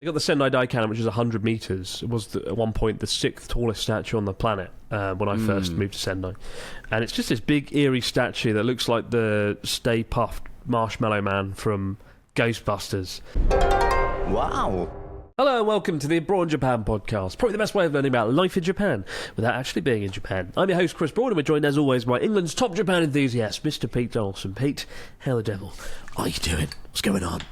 They got the Sendai Daikanon, which is 100 metres. It was, at one point, the 6th tallest statue on the planet when I first moved to Sendai. And it's just this big, eerie statue that looks like the Stay Puft Marshmallow Man from Ghostbusters. Wow. Hello and welcome to the Abroad in Japan podcast. Probably the best way of learning about life in Japan without actually being in Japan. I'm your host, Chris Broad, and we're joined as always by England's top Japan enthusiast, Mr. Pete Donaldson. Pete, how the devil are you doing? What's going on?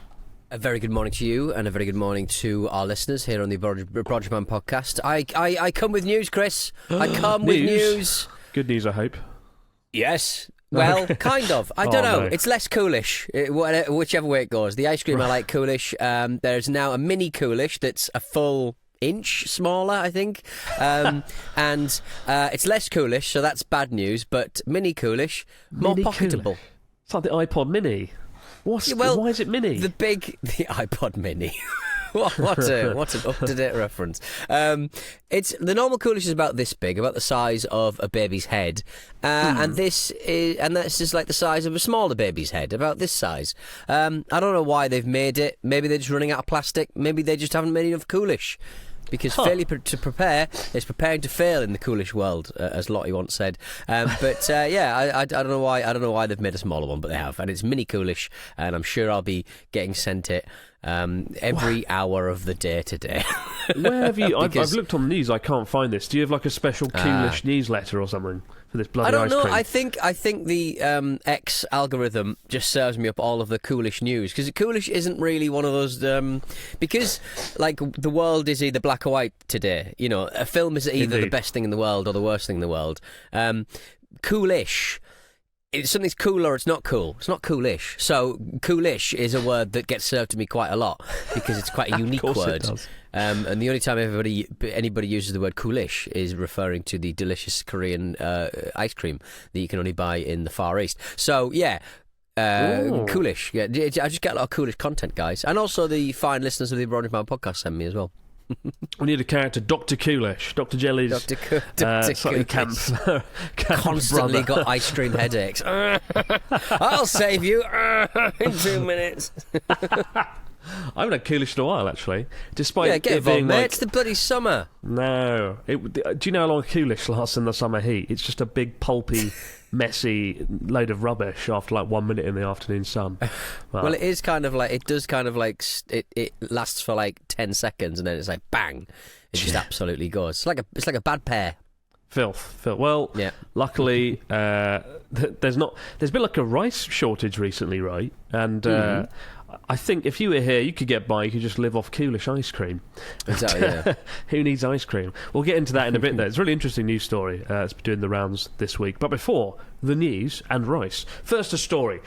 A very good morning to you, and a very good morning to our listeners here on the Abroad Japan podcast. I come with news, Chris. I come with news. Good news, I hope. Yes. Well, kind of. I don't know. No. It's less Coolish, whichever way it goes. The ice cream I like Coolish. There's now a mini Coolish that's a full inch smaller, I think. And it's less Coolish, so that's bad news. But mini Coolish, more pocketable. Coolish. It's like the iPod Mini. Why is it mini? The iPod Mini. What an up-to-date reference. It's the normal Coolish is about this big, about the size of a baby's head, and this is like the size of a smaller baby's head, about this size. I don't know why they've made it. Maybe they're just running out of plastic. Maybe they just haven't made enough Coolish. Because failure to prepare is preparing to fail in the Coolish world, as Lottie once said. I don't know why. I don't know why they've made a smaller one, but they have, and it's mini Coolish, and I'm sure I'll be getting sent it every hour of the day today. Where have you? I've looked on the news. I can't find this. Do you have like a special Coolish newsletter or something for this bloody ice cream? I think the X algorithm just serves me up all of the Coolish news, because Coolish isn't really one of those because like the world is either black or white today. You know, a film is either the best thing in the world or the worst thing in the world. Coolish. It's something's cool or it's not cool. It's not coolish. So coolish is a word that gets served to me quite a lot because it's quite a unique word. And the only time anybody uses the word coolish is referring to the delicious Korean ice cream that you can only buy in the Far East. So yeah. Coolish. Yeah, I just get a lot of Coolish content, guys, and also the fine listeners of the Abroad in Japan podcast send me as well. We need a character, Dr. Coolish. Dr. Jelly's Dr. Constantly got ice cream headaches. I'll save you in 2 minutes. I haven't had Coolish in a while, actually. Despite get it being mate. It's the bloody summer. No. Do you know how long Coolish lasts in the summer heat? It's just a big, pulpy, messy load of rubbish after like 1 minute in the afternoon sun. Well, it is kind of like, it lasts for like 10 seconds and then it's like bang. It just absolutely goes. It's like a bad pair. Filth. Well, yeah. Luckily, there's been like a rice shortage recently, right? And I think if you were here, you could get by. You could just live off Coolish ice cream. Exactly, yeah. Who needs ice cream? We'll get into that in a bit, though. It's a really interesting news story. It's been doing the rounds this week. But before the news and rice, first a story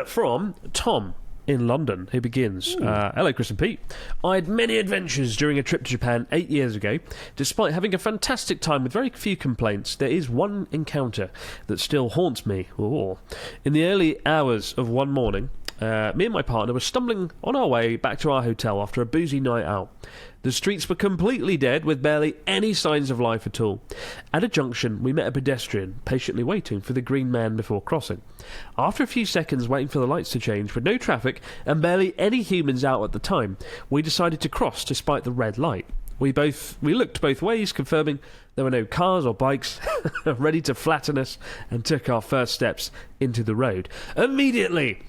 from Tom in London, who begins, hello Chris and Pete. I had many adventures during a trip to Japan 8 years ago. Despite having a fantastic time with very few complaints, there is one encounter that still haunts me. In the early hours of one morning, me and my partner were stumbling on our way back to our hotel after a boozy night out. The streets were completely dead, with barely any signs of life at all. At a junction, we met a pedestrian, patiently waiting for the green man before crossing. After a few seconds waiting for the lights to change, with no traffic and barely any humans out at the time, we decided to cross despite the red light. We looked both ways, confirming there were no cars or bikes ready to flatten us, and took our first steps into the road. Immediately,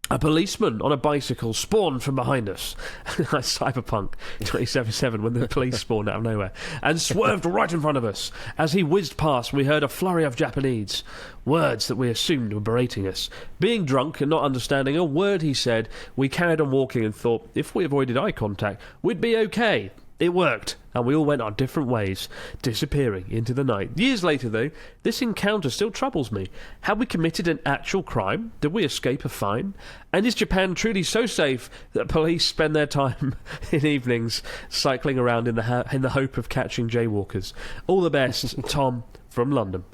a policeman on a bicycle spawned from behind us, like Cyberpunk 2077 when the police spawned out of nowhere, and swerved right in front of us. As he whizzed past, we heard a flurry of Japanese, words that we assumed were berating us. Being drunk and not understanding a word he said, we carried on walking and thought if we avoided eye contact, we'd be okay. It worked, and we all went our different ways, disappearing into the night. Years later, though, this encounter still troubles me. Have we committed an actual crime? Did we escape a fine? And is Japan truly so safe that police spend their time in evenings cycling around in the hope of catching jaywalkers? All the best, Tom from London.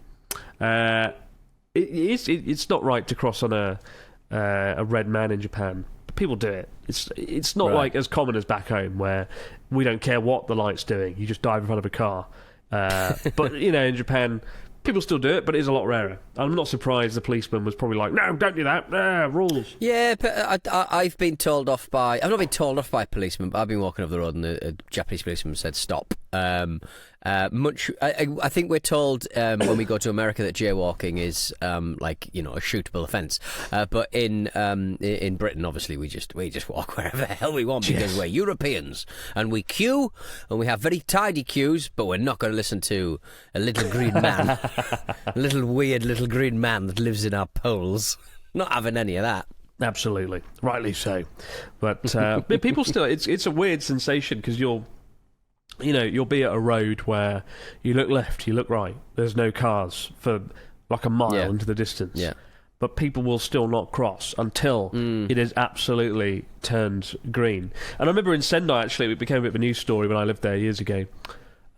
It's not right to cross on a red man in Japan. People do it. It's not like as common as back home where we don't care what the light's doing. You just dive in front of a car. But, in Japan, People still do it, but it is a lot rarer. I'm not surprised the policeman was probably like, no, don't do that, rules. Yeah, but I've been told off by... I've not been told off by a policeman, but I've been walking up the road and a Japanese policeman said stop. I think we're told when we go to America that jaywalking is a shootable offence. But in Britain, obviously, we just walk wherever the hell we want because we're Europeans and we queue and we have very tidy queues, but we're not going to listen to a little green man, a little weird little green man that lives in our poles. Not having any of that. Absolutely, rightly so. But people still, it's a weird sensation because you'll be at a road where you look left, you look right. There's no cars for like a mile into the distance. Yeah. But people will still not cross until it is absolutely turned green. And I remember in Sendai, actually, it became a bit of a news story when I lived there years ago.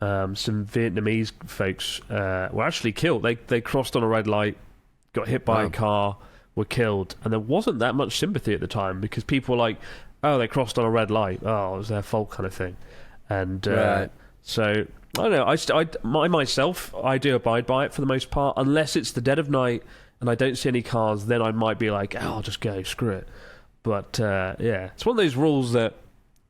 Some Vietnamese folks were actually killed. They crossed on a red light, got hit by a car, were killed. And there wasn't that much sympathy at the time because people were like, oh, they crossed on a red light. Oh, it was their fault kind of thing. And so, I don't know, I do abide by it for the most part, unless it's the dead of night and I don't see any cars, then I might be like, I'll just go, screw it. But, it's one of those rules that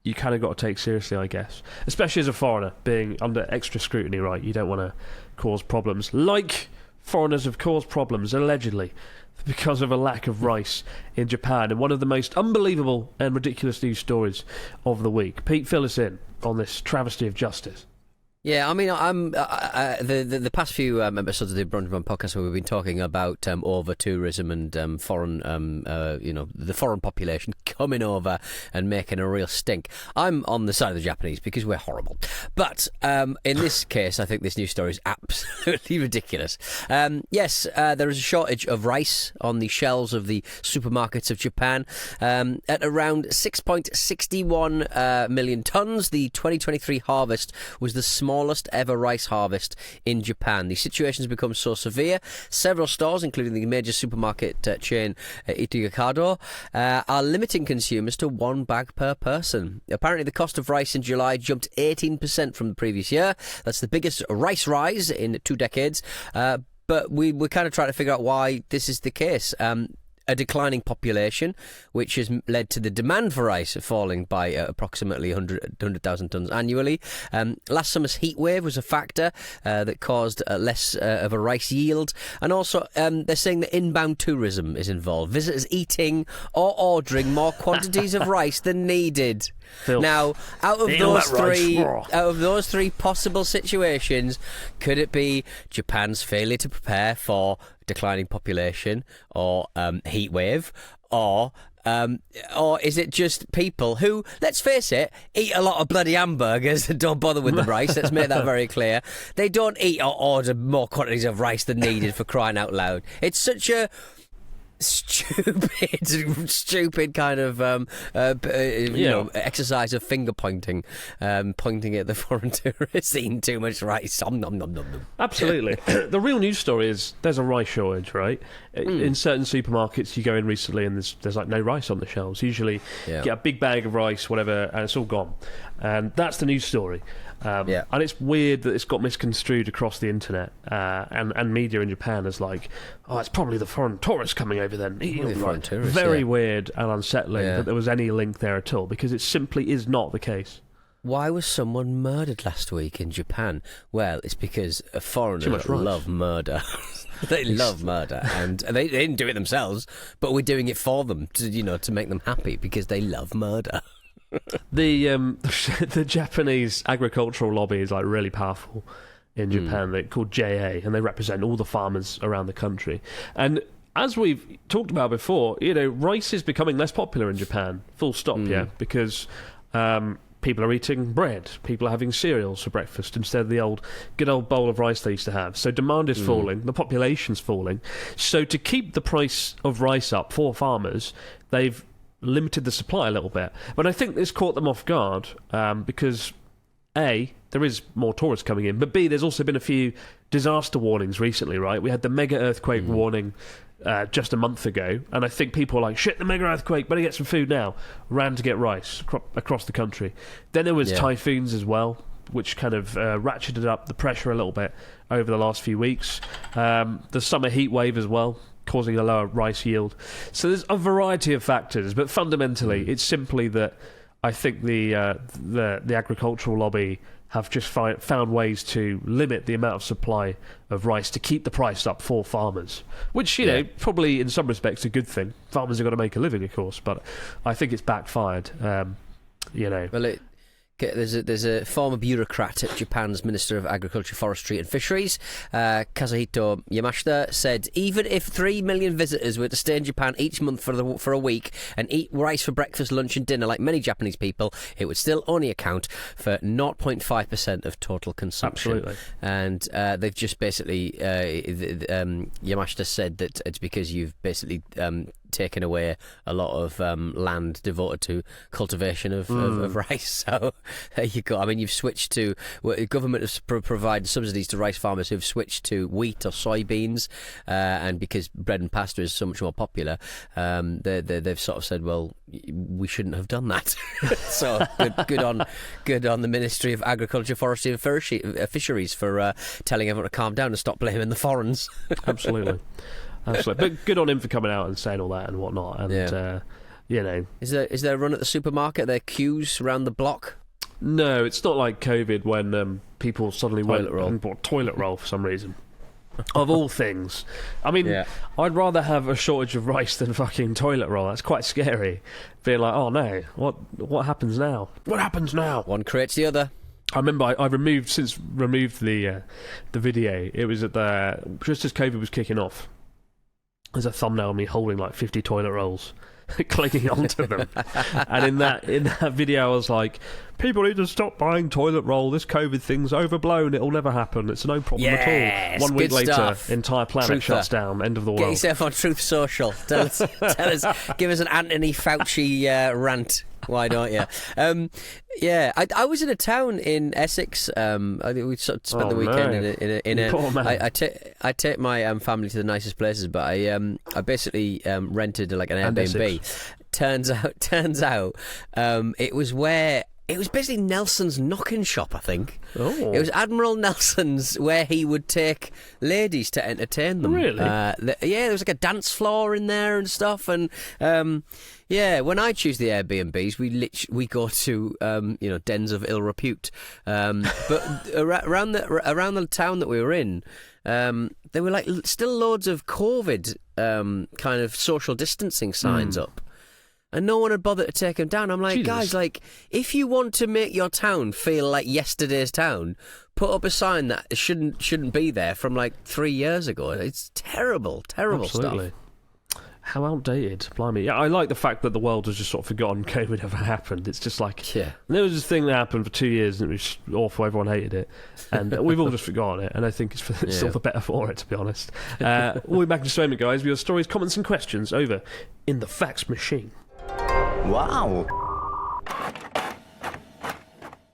you kind of got to take seriously, I guess. Especially as a foreigner, being under extra scrutiny, right? You don't want to cause problems. Like foreigners have caused problems, allegedly, because of a lack of rice in Japan. And one of the most unbelievable and ridiculous news stories of the week. Pete, fill us in on this travesty of justice. Yeah, I mean, I'm the past few episodes of the Brunch Run podcast where we've been talking about over tourism and foreign, the foreign population coming over and making a real stink. I'm on the side of the Japanese because we're horrible. But in this case, I think this news story is absolutely ridiculous. Yes, there is a shortage of rice on the shelves of the supermarkets of Japan at around 6.61 million tons. The 2023 harvest was the smallest ever rice harvest in Japan. The situation has become so severe. Several stores, including the major supermarket chain Ichigakado, are limiting consumers to one bag per person. Apparently, the cost of rice in July jumped 18% from the previous year. That's the biggest rice rise in 2 decades. But we're kind of trying to figure out why this is the case. A declining population, which has led to the demand for rice falling by approximately 100,000 tonnes annually. Last summer's heat wave was a factor that caused less of a rice yield. And also, they're saying that inbound tourism is involved. Visitors eating or ordering more quantities of rice than needed. Filth. Now, out of those three possible situations, could it be Japan's failure to prepare for declining population or heat wave, or is it just people who, let's face it, eat a lot of bloody hamburgers and don't bother with the rice? Let's make that very clear. They don't eat or order more quantities of rice than needed, for crying out loud. It's such a stupid kind of exercise of finger pointing, pointing at the foreign tourists eating too much rice. Nom, nom, nom, nom. Absolutely. The real news story is there's a rice shortage, right? In certain supermarkets you go in recently and there's like no rice on the shelves. Usually you get a big bag of rice, whatever, and it's all gone. And that's the news story. And it's weird that it's got misconstrued across the internet and media in Japan as like, it's probably the foreign tourists coming over then. Very weird and unsettling that there was any link there at all, because it simply is not the case. Why was someone murdered last week in Japan? Well, it's because foreigners love murder. They love murder, and they didn't do it themselves, but we're doing it for them to make them happy because they love murder. The Japanese agricultural lobby is like really powerful in Japan. They're called JA, and they represent all the farmers around the country. And as we've talked about before, rice is becoming less popular in Japan. Full stop, because people are eating bread. People are having cereals for breakfast instead of the good old bowl of rice they used to have. So demand is falling, the population's falling. So to keep the price of rice up for farmers, they've limited the supply a little bit. But I think this caught them off guard because A, there is more tourists coming in, but B, there's also been a few disaster warnings recently, right? We had the mega earthquake warning just a month ago, and I think people were like, shit, the mega earthquake, better get some food now. Ran to get rice across the country. Then there was typhoons as well, which kind of ratcheted up the pressure a little bit over the last few weeks. The summer heat wave as well, causing a lower rice yield. So there's a variety of factors, but fundamentally it's simply that I think the agricultural lobby have just found ways to limit the amount of supply of rice to keep the price up for farmers, which, you know, probably in some respects a good thing. Farmers have got to make a living, of course, but I think it's backfired, you know. Well, there's a former bureaucrat at Japan's Minister of Agriculture, Forestry and Fisheries, Kazuhito Yamashita, said even if 3 million visitors were to stay in Japan each month for a week and eat rice for breakfast, lunch and dinner like many Japanese people, it would still only account for 0.5% of total consumption. Absolutely. And they've just basically, Yamashita said that it's because you've basically taken away a lot of land devoted to cultivation of rice. So there you go. I mean, you've switched to government has provided subsidies to rice farmers who've switched to wheat or soybeans, and because bread and pasta is so much more popular, they've sort of said, well, we shouldn't have done that. So good on the Ministry of Agriculture, Forestry and Fisheries for telling everyone to calm down and stop blaming the foreigners. Absolutely. Absolutely. But good on him for coming out and saying all that and whatnot. And, you know. Is there a run at the supermarket? Are there queues around the block? No, it's not like COVID when people suddenly went Toilet roll. and bought toilet roll for some reason. Of all things. I mean, I'd rather have a shortage of rice than fucking toilet roll. That's quite scary. Being like, oh no, what happens now? What happens now? One creates the other. I remember I removed the video. It was just as COVID was kicking off. There's a thumbnail of me holding like 50 toilet rolls, clinging onto them. And in that video, I was like, people need to stop buying toilet roll. This COVID thing's overblown. It'll never happen. It's no problem at all. 1 week later, stuff. Entire planet shuts down. End of the world. Get yourself on Truth Social. Tell us, give us an Anthony Fauci rant. Why don't you? I was in a town in Essex. I think we sort of spent the weekend I take my family to the nicest places, but I basically rented like an Airbnb. Turns out, it was basically Nelson's knocking shop, I think. Oh. It was Admiral Nelson's, where he would take ladies to entertain them. Really? There was like a dance floor in there and stuff. And when I choose the Airbnbs, we go to dens of ill repute. But around the town that we were in, there were like still loads of COVID kind of social distancing signs up. And no one had bothered to take him down. I'm like, Jesus. Guys, like, if you want to make your town feel like yesterday's town, put up a sign that shouldn't be there from like 3 years ago. It's terrible Absolutely. stuff. How outdated, blimey. Yeah, I like the fact that the world has just sort of forgotten COVID ever happened. It's just like, there was this thing that happened for 2 years and it was awful, everyone hated it, and we've all just forgotten it, and I think it's still the better for it, to be honest. We'll be back in just a moment, guys, with your stories, comments and questions over in the fax machine. Wow.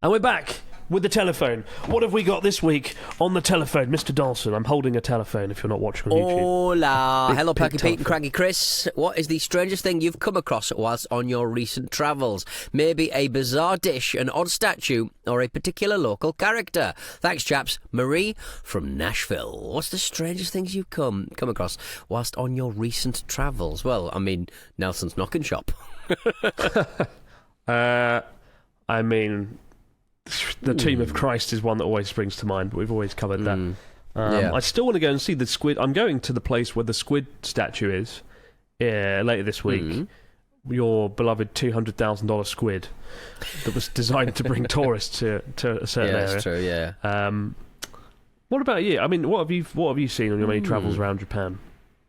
And we're back with the telephone. What have we got this week on the telephone? Mr. Dawson, I'm holding a telephone if you're not watching on YouTube. Hola. Hello, big Packy Pete and Craggy Chris. What is the strangest thing you've come across whilst on your recent travels? Maybe a bizarre dish, an odd statue, or a particular local character. Thanks, chaps. Marie from Nashville. What's the strangest things you've come across whilst on your recent travels? Well, I mean, Nelson's knocking shop. I mean, the Tomb of Christ is one that always springs to mind, but we've always covered that. I still want to go and see the squid. I'm going to the place where the squid statue is later this week. Your beloved $200,000 squid that was designed to bring tourists to a certain area. That's true. Yeah. What about you? I mean, what have you seen on your many travels around Japan?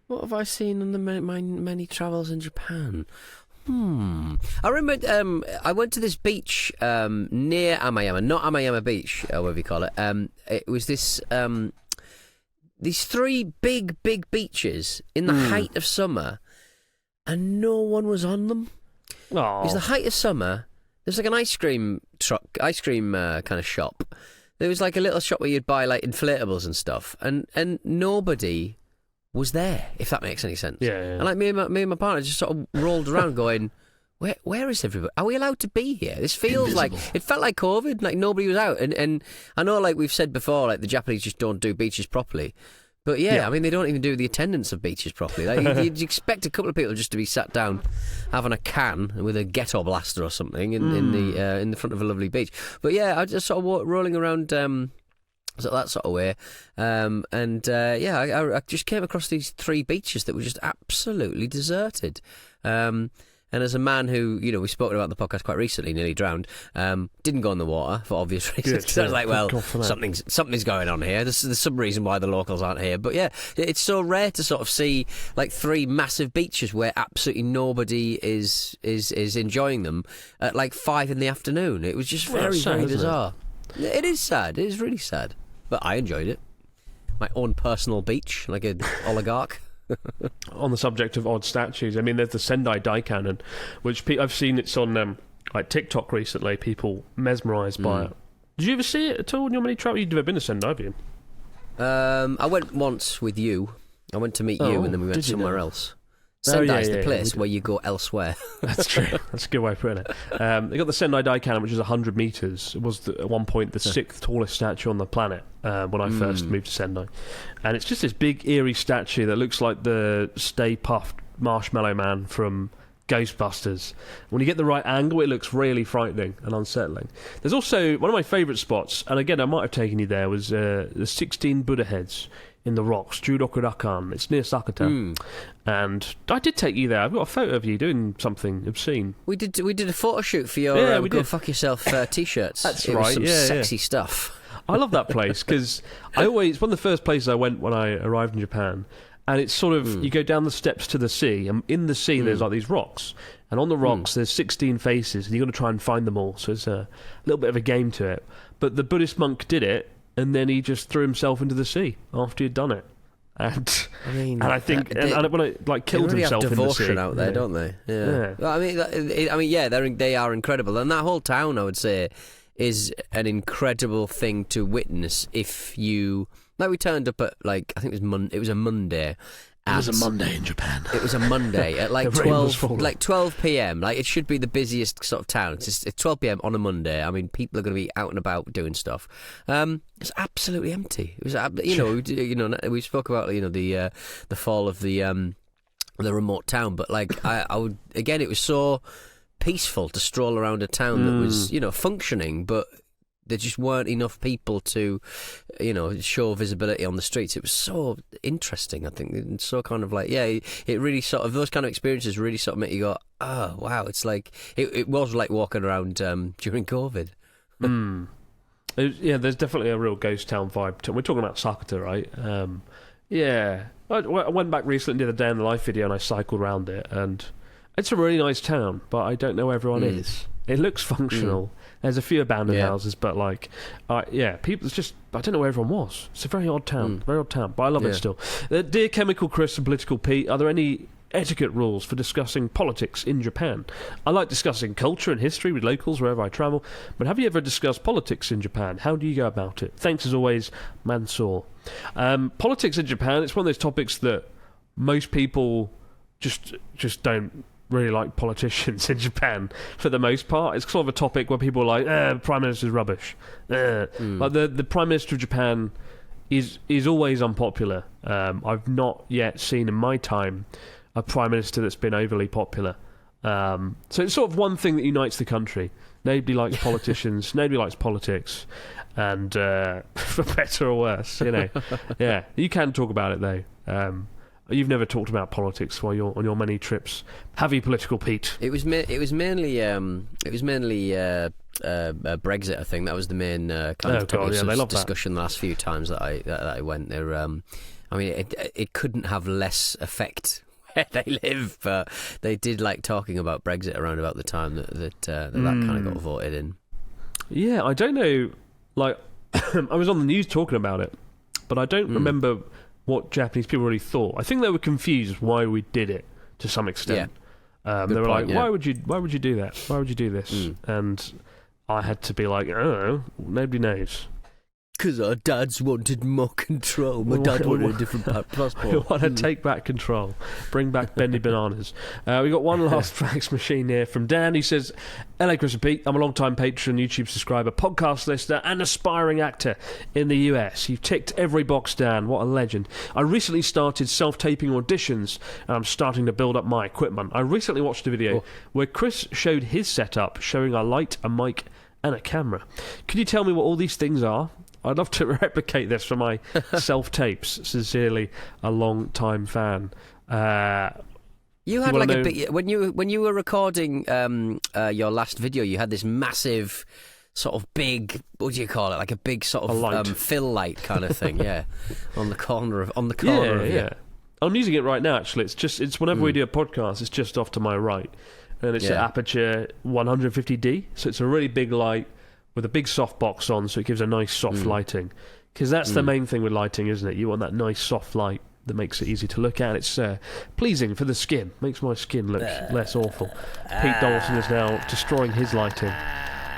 What have I seen on my many travels in Japan? I remember I went to this beach near Amayama, not Amayama Beach, whatever you call it. It was this these three big beaches in the height of summer, and no one was on them. Oh. It was the height of summer. There's like an ice cream kind of shop. There was like a little shop where you'd buy like inflatables and stuff, and nobody was there, if that makes any sense. Yeah. And like me and my partner just sort of rolled around going, Where is everybody? Are we allowed to be here? This feels like it felt like COVID. Like nobody was out, and I know, like we've said before, like the Japanese just don't do beaches properly. But yeah, I mean, they don't even do the attendance of beaches properly. Like, you'd expect a couple of people just to be sat down, having a can with a ghetto blaster or something in the front of a lovely beach. But yeah, I just sort of rolling around that sort of way, I just came across these 3 beaches that were just absolutely deserted. And as a man who, you know, we spoke about on the podcast quite recently, nearly drowned, didn't go in the water for obvious reasons. Good, so I was like, well, something's going on here. There's some reason why the locals aren't here. But yeah, it's so rare to sort of see like 3 massive beaches where absolutely nobody is enjoying them at like 5 in the afternoon. It was just very bizarre. It is sad. It is really sad. But I enjoyed it. My own personal beach, like an oligarch. On the subject of odd statues, I mean, there's the Sendai Daikanon, which I've seen. It's on like TikTok recently. People mesmerised by it. Did you ever see it at all in your many travels? You've never been to Sendai, have you? I went once with you. I went to meet you, and then we went somewhere else. Sendai's the place where you go elsewhere. That's true. That's a good way of putting it. They got the Sendai Daikanon, which is 100 metres. It was at one point the 6th tallest statue on the planet when I first moved to Sendai. And it's just this big, eerie statue that looks like the Stay Puft Marshmallow Man from Ghostbusters. When you get the right angle, it looks really frightening and unsettling. There's also one of my favourite spots, and again, I might have taken you there, was the 16 Buddha heads in the rocks, Jurokurakan. It's near Sakata. And I did take you there. I've got a photo of you doing something obscene. We did a photo shoot for your we Go did. Fuck Yourself t-shirts. That's it right. Was some sexy stuff. I love that place because it's one of the first places I went when I arrived in Japan. And it's sort of, you go down the steps to the sea, and in the sea there's like these rocks. And on the rocks there's 16 faces, and you've got to try and find them all. So it's a little bit of a game to it. But the Buddhist monk did it, and then he just threw himself into the sea after he'd done it. And I think when it like killed really himself have in the sea. devotion out there, don't they? Yeah. Well, they are incredible, and that whole town, I would say, is an incredible thing to witness. If you we turned up at like I think it was a Monday. It was a Monday in Japan. It was a Monday at like 12 p.m. Like it should be the busiest sort of town. It's 12 p.m. on a Monday. I mean, people are going to be out and about doing stuff. It's absolutely empty. It was, we spoke about the fall of the remote town, but like I would again, it was so peaceful to stroll around a town that was functioning, but there just weren't enough people to, show visibility on the streets. It was so interesting, I think. And so kind of like, it really sort of, those kind of experiences really sort of make you go, oh, wow. It's like, it was like walking around during COVID. There's definitely a real ghost town vibe. We're talking about Sakata, right? I went back recently, did a day in the life video, and I cycled around it. And it's a really nice town, but I don't know where everyone is. It looks functional. There's a few abandoned houses, but like, people. It's just I don't know where everyone was. It's a very odd town, but I love it still. Dear Chemical Chris and Political Pete, are there any etiquette rules for discussing politics in Japan? I like discussing culture and history with locals wherever I travel, but have you ever discussed politics in Japan? How do you go about it? Thanks as always, Mansoor. Politics in Japan, it's one of those topics that most people just don't really like politicians in Japan for the most part. It's sort of a topic where people are like, Prime Minister's rubbish. Like the Prime Minister of Japan is always unpopular. I've not yet seen in my time a Prime Minister that's been overly popular. So it's sort of one thing that unites the country. Nobody likes politicians, nobody likes politics, and for better or worse, you can talk about it though. You've never talked about politics while you're on your many trips, have you, Political Pete? It was mainly Brexit. I think that was the main kind of topic of discussion the last few times that I went there. It couldn't have less effect where they live, but they did like talking about Brexit around about the time that kind of got voted in. Yeah, I don't know. Like, I was on the news talking about it, but I don't remember what Japanese people really thought. I think they were confused why we did it to some extent. They were like, why would you do that? Why would you do this? And I had to be like, I don't know, nobody knows. Because our dads wanted more control. My dad wanted a different passport. We want to take back control. Bring back Bendy Bananas. We got one last fax machine here from Dan. He says, hello, Chris and Pete. I'm a long-time patron, YouTube subscriber, podcast listener, and aspiring actor in the US. You've ticked every box, Dan. What a legend. I recently started self-taping auditions, and I'm starting to build up my equipment. I recently watched a video where Chris showed his setup, showing a light, a mic, and a camera. Could you tell me what all these things are? I'd love to replicate this for my self-tapes. Sincerely, a long-time fan. You had like a big... When you were recording your last video, you had this massive sort of big... What do you call it? Like a big sort of fill light kind of thing, yeah. on the corner of yeah. I'm using it right now, actually. It's whenever we do a podcast, it's just off to my right. And it's an Aperture 150D, so it's a really big light with a big softbox on, so it gives a nice soft lighting. Because that's the main thing with lighting, isn't it? You want that nice soft light that makes it easy to look at. It's pleasing for the skin. Makes my skin look less awful. Pete Donaldson is now destroying his lighting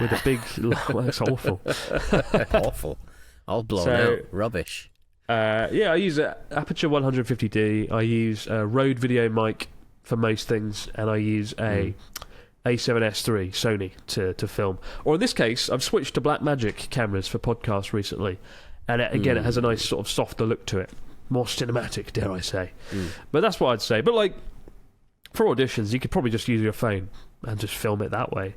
with a big... That's awful. Awful. All blown out. Rubbish. I use an Aperture 150D. I use a Rode video mic for most things, and I use a A7S III Sony to film. Or in this case, I've switched to Blackmagic cameras for podcasts recently, and it has a nice sort of softer look to it, more cinematic, dare I say. But that's what I'd say. But like for auditions, you could probably just use your phone and just film it that way.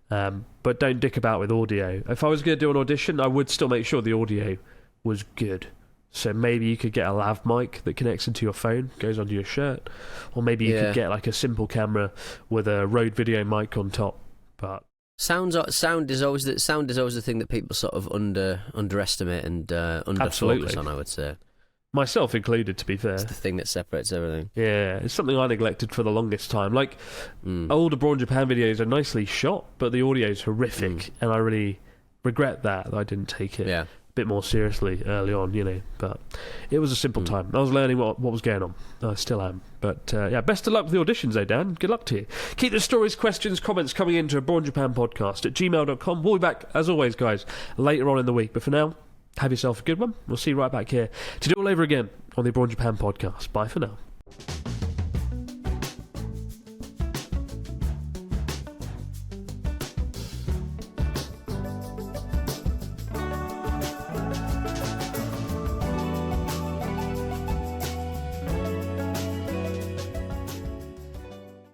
But don't dick about with audio. If I was going to do an audition, I would still make sure the audio was good. So maybe you could get a lav mic that connects into your phone, goes under your shirt, or maybe you could get like a simple camera with a Rode video mic on top. But sound is always the thing that people sort of underestimate and underfocus on, I would say. Myself included, to be fair. It's the thing that separates everything. Yeah, it's something I neglected for the longest time. Like, old Abroad Japan videos are nicely shot, but the audio is horrific, and I really regret that I didn't take it a bit more seriously early on, But it was a simple time. I was learning what was going on. I still am. But, best of luck with the auditions, Dan. Good luck to you. Keep the stories, questions, comments coming into Abroad Japan podcast at gmail.com. We'll be back, as always, guys, later on in the week. But for now, have yourself a good one. We'll see you right back here to do it all over again on the Abroad Japan podcast. Bye for now.